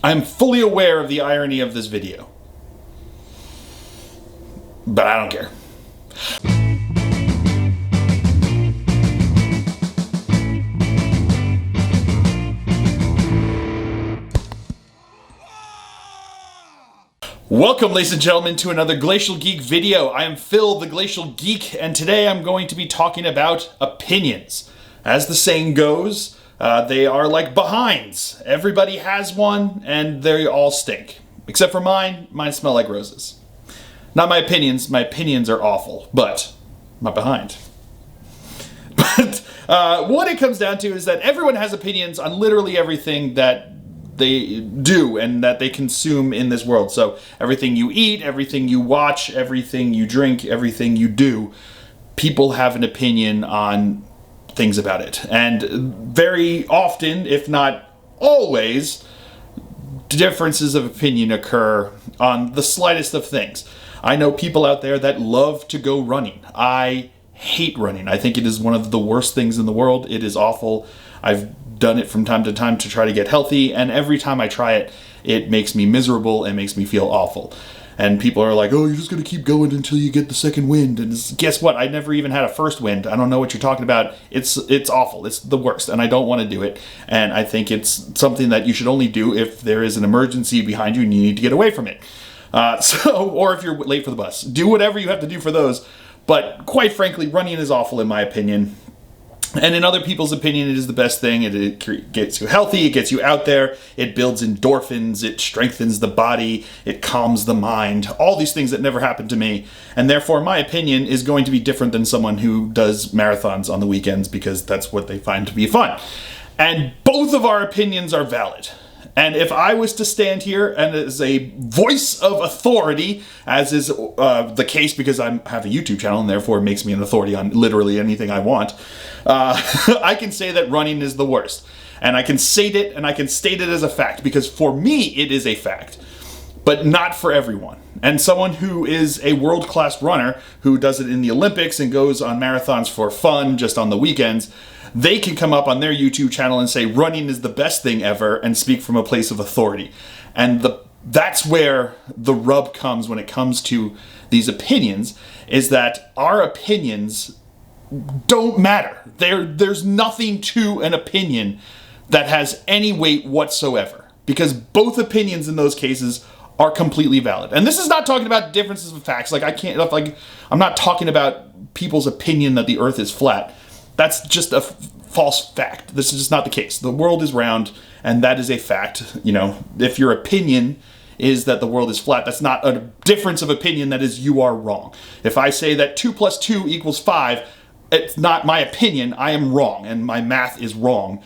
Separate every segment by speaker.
Speaker 1: I'm fully aware of the irony of this video, but I don't care. Welcome, ladies and gentlemen, to another Glacial Geek video. I am Phil, the Glacial Geek, and today I'm going to be talking about opinions. As the saying goes, they are like behinds. Everybody has one, and they all stink. Except for mine. Mine smell like roses. Not my opinions. My opinions are awful, but my behind. But what it comes down to is that everyone has opinions on literally everything that they do and that they consume in this world. So everything you eat, everything you watch, everything you drink, everything you do, people have an opinion on things about it. And very often, if not always, differences of opinion occur on the slightest of things. I know people out there that love to go running. I hate running. I think it is one of the worst things in the world. It is awful. I've done it from time to time to try to get healthy, and every time I try it, it makes me miserable and makes me feel awful. And people are like, oh, you're just going to keep going until you get the second wind. And guess what? I never even had a first wind. I don't know what you're talking about. It's awful. It's the worst, and I don't want to do it. And I think it's something that you should only do if there is an emergency behind you and you need to get away from it. Or if you're late for the bus. Do whatever you have to do for those. But quite frankly, running is awful in my opinion. And in other people's opinion, it is the best thing. It gets you healthy, it gets you out there, it builds endorphins, it strengthens the body, it calms the mind, all these things that never happened to me. And therefore, my opinion is going to be different than someone who does marathons on the weekends because that's what they find to be fun. And both of our opinions are valid. And if I was to stand here and as a voice of authority, as is the case because I have a YouTube channel and therefore it makes me an authority on literally anything I want, I can say that running is the worst. And I can state it, and I can state it as a fact, because for me it is a fact, but not for everyone. And someone who is a world-class runner, who does it in the Olympics and goes on marathons for fun just on the weekends, they can come up on their YouTube channel and say running is the best thing ever and speak from a place of authority. And that's where the rub comes when it comes to these opinions, is that our opinions don't matter. There's nothing to an opinion that has any weight whatsoever, because both opinions in those cases are completely valid. And this is not talking about differences of facts. I'm not talking about people's opinion that the earth is flat. That's just a false fact. This is just not the case. The world is round, and that is a fact. You know, if your opinion is that the world is flat, that's not a difference of opinion. That is, you are wrong. If I say that 2 + 2 = 5, it's not my opinion. I am wrong, and my math is wrong,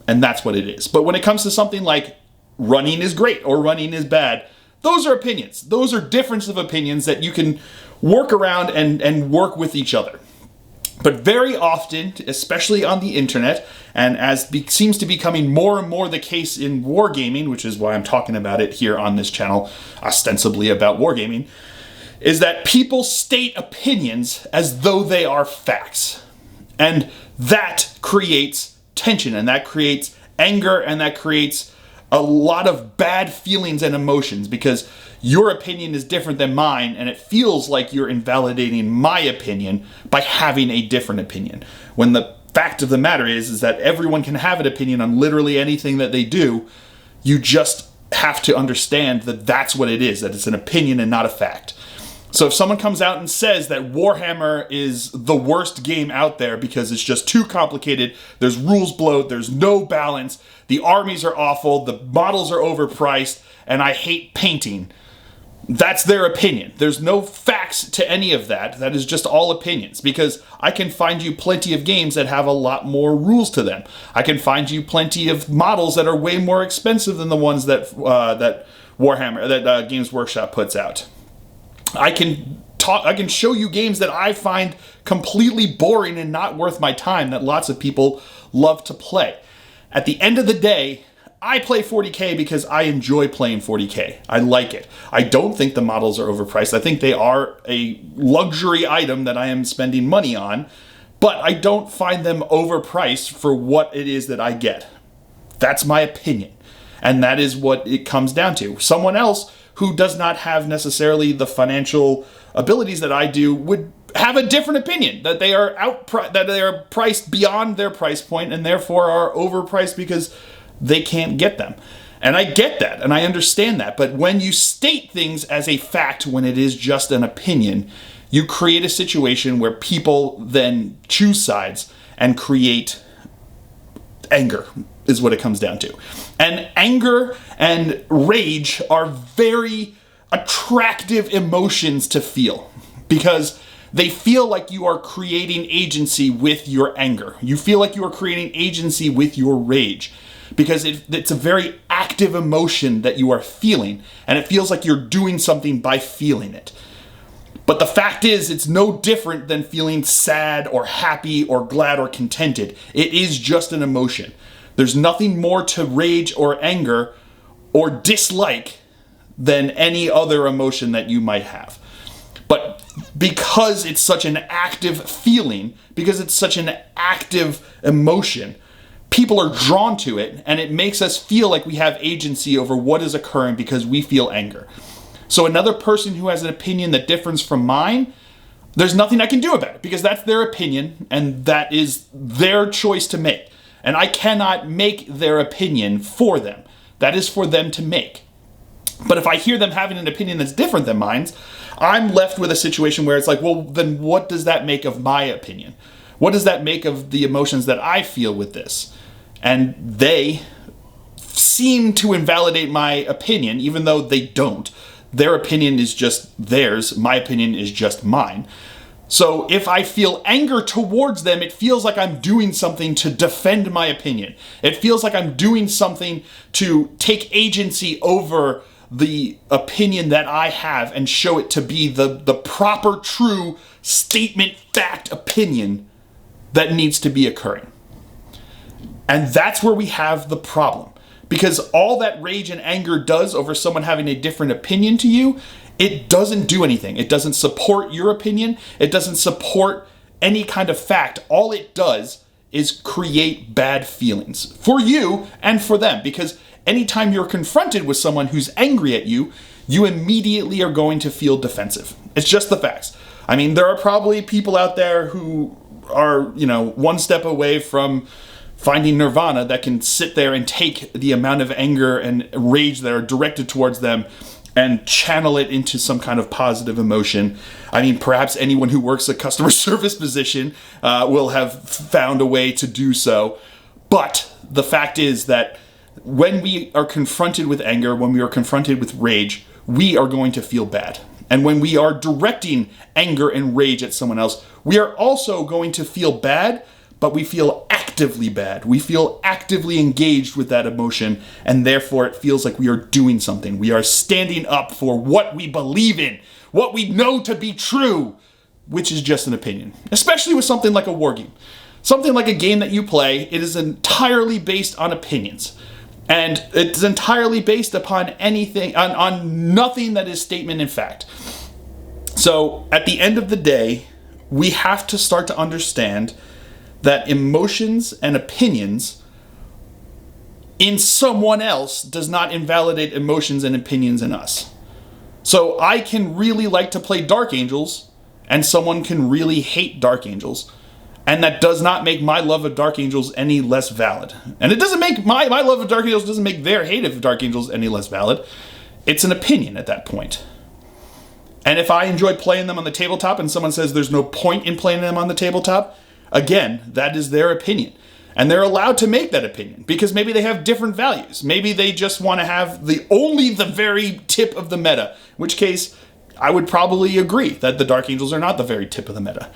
Speaker 1: and that's what it is. But when it comes to something like running is great or running is bad, those are opinions. Those are differences of opinions that you can work around and work with each other. But very often, especially on the internet, and as seems to be becoming more and more the case in wargaming, which is why I'm talking about it here on this channel, ostensibly about wargaming, is that people state opinions as though they are facts. And that creates tension, and that creates anger, and that creates a lot of bad feelings and emotions, because your opinion is different than mine, and it feels like you're invalidating my opinion by having a different opinion. When the fact of the matter is that everyone can have an opinion on literally anything that they do. You just have to understand that that's what it is, that it's an opinion and not a fact. So if someone comes out and says that Warhammer is the worst game out there because it's just too complicated, there's rules bloat, there's no balance, the armies are awful, the models are overpriced, and I hate painting, that's their opinion. There's no facts to any of that. That is just all opinions, because I can find you plenty of games that have a lot more rules to them. I can find you plenty of models that are way more expensive than the ones that Games Workshop puts out. I can show you games that I find completely boring and not worth my time that lots of people love to play. At the end of the day, I play 40K because I enjoy playing 40K. I like it. I don't think the models are overpriced. I think they are a luxury item that I am spending money on, but I don't find them overpriced for what it is that I get. That's my opinion. And that is what it comes down to. Someone else who does not have necessarily the financial abilities that I do would have a different opinion, that they are that they are priced beyond their price point and therefore are overpriced because they can't get them. And I get that, and I understand that. But when you state things as a fact when it is just an opinion, you create a situation where people then choose sides and create anger, is what it comes down to. And anger and rage are very attractive emotions to feel because they feel like you are creating agency with your anger. You feel like you are creating agency with your rage because it's a very active emotion that you are feeling, and it feels like you're doing something by feeling it. But the fact is, it's no different than feeling sad or happy or glad or contented. It is just an emotion. There's nothing more to rage or anger or dislike than any other emotion that you might have. But because it's such an active feeling, because it's such an active emotion, people are drawn to it, and it makes us feel like we have agency over what is occurring because we feel anger. So another person who has an opinion that differs from mine, there's nothing I can do about it because that's their opinion and that is their choice to make. And I cannot make their opinion for them. That is for them to make. But if I hear them having an opinion that's different than mine, I'm left with a situation where it's like, well, then what does that make of my opinion? What does that make of the emotions that I feel with this? And they seem to invalidate my opinion, even though they don't. Their opinion is just theirs. My opinion is just mine. So if I feel anger towards them, it feels like I'm doing something to defend my opinion. It feels like I'm doing something to take agency over the opinion that I have and show it to be the proper, true statement, fact, opinion that needs to be occurring. And that's where we have the problem. Because all that rage and anger does over someone having a different opinion to you, it doesn't do anything. It doesn't support your opinion. It doesn't support any kind of fact. All it does is create bad feelings for you and for them. Because anytime you're confronted with someone who's angry at you, you immediately are going to feel defensive. It's just the facts. I mean, there are probably people out there who are, one step away from finding nirvana that can sit there and take the amount of anger and rage that are directed towards them and channel it into some kind of positive emotion. I mean, perhaps anyone who works a customer service position will have found a way to do so. But the fact is that when we are confronted with anger, when we are confronted with rage, we are going to feel bad. And when we are directing anger and rage at someone else, we are also going to feel bad, but we feel actively bad. We feel actively engaged with that emotion, and therefore it feels like we are doing something. We are standing up for what we believe in, what we know to be true, which is just an opinion. Especially with something like a war game. Something like a game that you play, it is entirely based on opinions. And it's entirely based upon anything, on nothing that is statement in fact. So at the end of the day, we have to start to understand that emotions and opinions in someone else does not invalidate emotions and opinions in us. So I can really like to play Dark Angels, and someone can really hate Dark Angels, and that does not make my love of Dark Angels any less valid. And it doesn't make my love of Dark Angels doesn't make their hate of Dark Angels any less valid. It's an opinion at that point. And if I enjoy playing them on the tabletop and someone says there's no point in playing them on the tabletop, again, that is their opinion. And they're allowed to make that opinion because maybe they have different values. Maybe they just want to have only the very tip of the meta, in which case I would probably agree that the Dark Angels are not the very tip of the meta.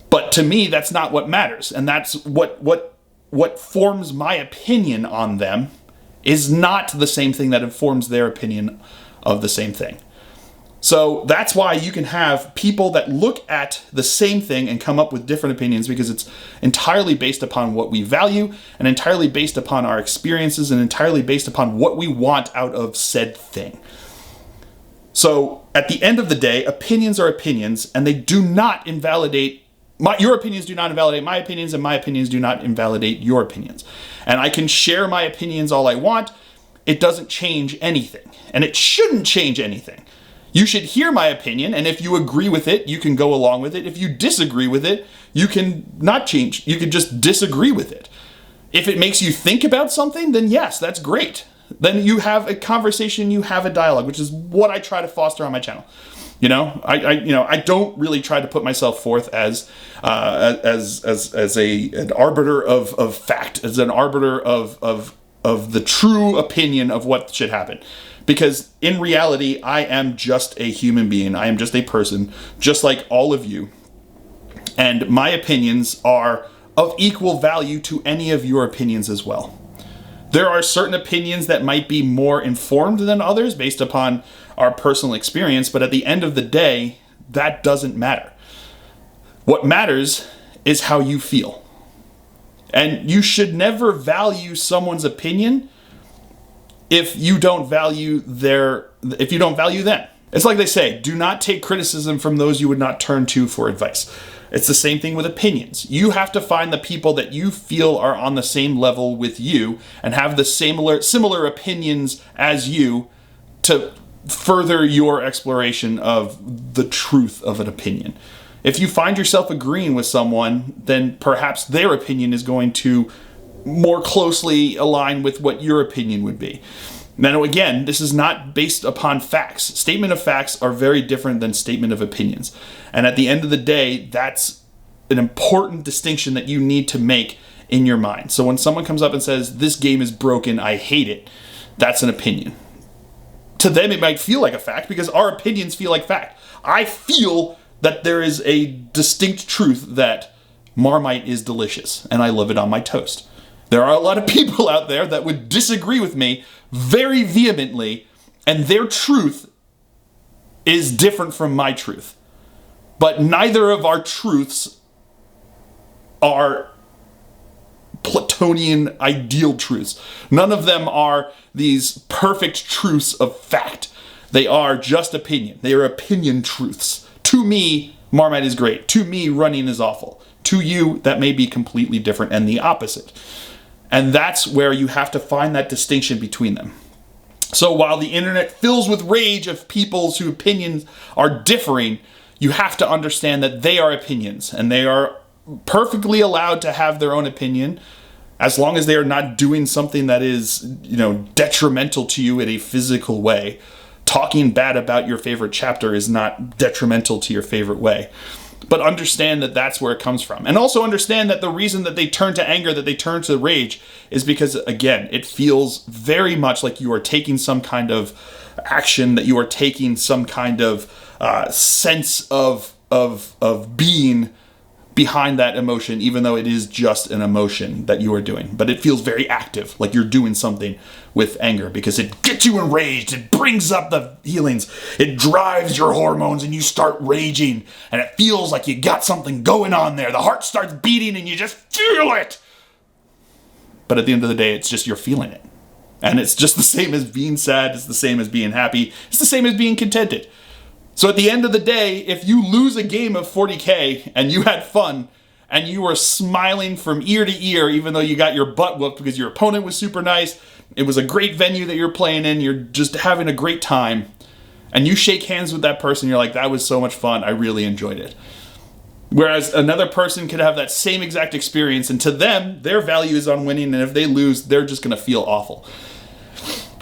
Speaker 1: But to me, that's not what matters. And that's what forms my opinion on them is not the same thing that informs their opinion of the same thing. So that's why you can have people that look at the same thing and come up with different opinions because it's entirely based upon what we value and entirely based upon our experiences and entirely based upon what we want out of said thing. So at the end of the day, opinions are opinions and they do not invalidate your opinions do not invalidate my opinions, and my opinions do not invalidate your opinions. And I can share my opinions all I want, it doesn't change anything. And it shouldn't change anything. You should hear my opinion, and if you agree with it, you can go along with it. If you disagree with it, you can not change. You can just disagree with it. If it makes you think about something, then yes, that's great. Then you have a conversation, you have a dialogue, which is what I try to foster on my channel. I don't really try to put myself forth as an arbiter of fact, as an arbiter of the true opinion of what should happen. Because in reality, I am just a human being. I am just a person, just like all of you. And my opinions are of equal value to any of your opinions as well. There are certain opinions that might be more informed than others based upon our personal experience, but at the end of the day, that doesn't matter. What matters is how you feel. And you should never value someone's opinion if you don't value them. It's like they say, do not take criticism from those you would not turn to for advice. It's the same thing with opinions. You have to find the people that you feel are on the same level with you and have the similar opinions as you to further your exploration of the truth of an opinion. If you find yourself agreeing with someone, then perhaps their opinion is going to more closely align with what your opinion would be. Now, again, this is not based upon facts. Statement of facts are very different than statement of opinions. And at the end of the day, that's an important distinction that you need to make in your mind. So when someone comes up and says, this game is broken, I hate it, that's an opinion. To them, it might feel like a fact because our opinions feel like fact. I feel that there is a distinct truth that Marmite is delicious and I love it on my toast. There are a lot of people out there that would disagree with me very vehemently, and their truth is different from my truth. But neither of our truths are Platonian ideal truths. None of them are these perfect truths of fact. They are just opinion. They are opinion truths. To me, Marmite is great. To me, running is awful. To you, that may be completely different and the opposite. And that's where you have to find that distinction between them. So while the internet fills with rage of people's whose opinions are differing, you have to understand that they are opinions and they are perfectly allowed to have their own opinion as long as they are not doing something that is, detrimental to you in a physical way. Talking bad about your favorite chapter is not detrimental to your favorite way. But understand that that's where it comes from. And also understand that the reason that they turn to anger, that they turn to rage, is because, again, it feels very much like you are taking some kind of action, that you are taking some kind of sense of being behind that emotion, even though it is just an emotion that you are doing. But it feels very active, like you're doing something with anger, because it gets you enraged, it brings up the feelings, it drives your hormones, and you start raging, and it feels like you got something going on there. The heart starts beating, and you just feel it. But at the end of the day, it's just you're feeling it. And it's just the same as being sad, it's the same as being happy, it's the same as being contented. So at the end of the day, if you lose a game of 40K and you had fun and you were smiling from ear to ear, even though you got your butt whooped because your opponent was super nice, it was a great venue that you're playing in, you're just having a great time, and you shake hands with that person, you're like, that was so much fun, I really enjoyed it. Whereas another person could have that same exact experience, and to them, their value is on winning, and if they lose, they're just going to feel awful.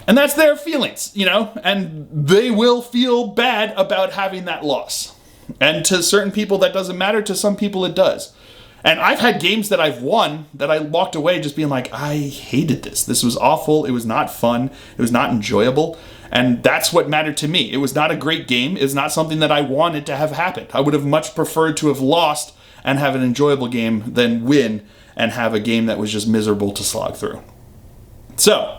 Speaker 1: And that's their feelings, and they will feel bad about having that loss. And to certain people, that doesn't matter. To some people, it does. And I've had games that I've won that I walked away just being like, I hated this. This was awful. It was not fun. It was not enjoyable. And that's what mattered to me. It was not a great game. It's not something that I wanted to have happen. I would have much preferred to have lost and have an enjoyable game than win and have a game that was just miserable to slog through. So,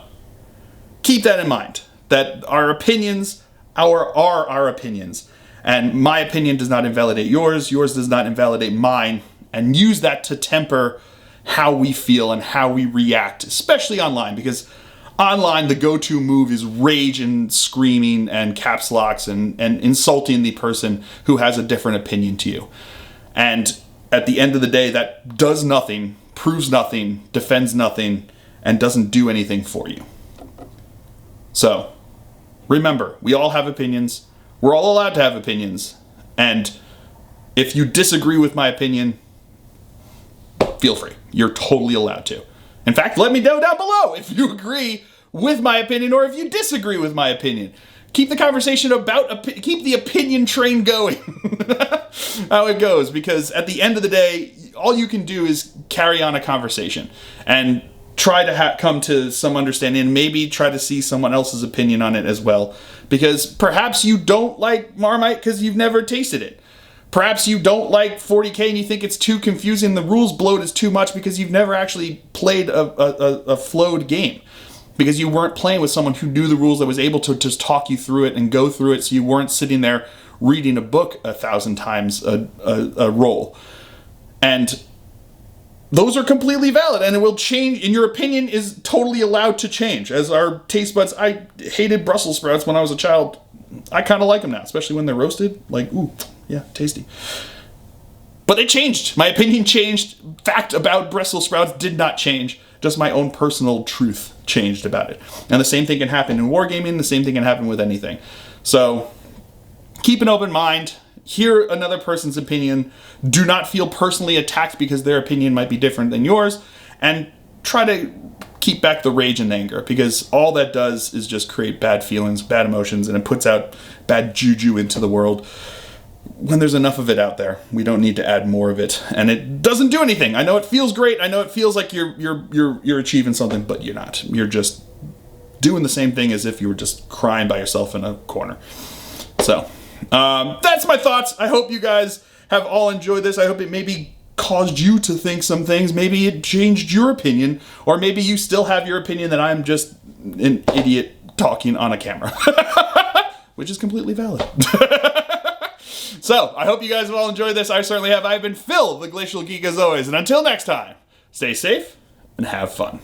Speaker 1: keep that in mind, that our opinions are our opinions. And my opinion does not invalidate yours does not invalidate mine, and use that to temper how we feel and how we react, especially online, because online the go-to move is rage and screaming and caps locks and insulting the person who has a different opinion to you. And at the end of the day, that does nothing, proves nothing, defends nothing, and doesn't do anything for you. So, remember, we all have opinions. We're all allowed to have opinions. And if you disagree with my opinion, feel free. You're totally allowed to. In fact, let me know down below if you agree with my opinion or if you disagree with my opinion. Keep the conversation keep the opinion train going. How it goes, because at the end of the day, all you can do is carry on a conversation and try to come to some understanding, and maybe try to see someone else's opinion on it as well. Because perhaps you don't like Marmite because you've never tasted it. Perhaps you don't like 40K and you think it's too confusing, the rules bloat is too much because you've never actually played a flowed game. Because you weren't playing with someone who knew the rules, that was able to just talk you through it and go through it, so you weren't sitting there reading a book 1,000 times a roll. And those are completely valid, and it will change, and your opinion is totally allowed to change. As our taste buds, I hated Brussels sprouts when I was a child. I kind of like them now, especially when they're roasted. Like, ooh, yeah, tasty. But they changed. My opinion changed. Fact about Brussels sprouts did not change. Just my own personal truth changed about it. And the same thing can happen in wargaming. The same thing can happen with anything. So keep an open mind. Hear another person's opinion. Do not feel personally attacked because their opinion might be different than yours. And try to keep back the rage and anger, because all that does is just create bad feelings, bad emotions, and it puts out bad juju into the world. When there's enough of it out there, we don't need to add more of it, and it doesn't do anything. I know it feels great. I know it feels like you're achieving something, but you're not. You're just doing the same thing as if you were just crying by yourself in a corner. So that's my thoughts. I hope you guys have all enjoyed this. I hope it maybe caused you to think some things. Maybe it changed your opinion, or maybe you still have your opinion that I'm just an idiot talking on a camera, which is completely valid. So, I hope you guys have all enjoyed this. I certainly have. I've been Phil, the Glacial Geek, as always. And until next time, stay safe and have fun.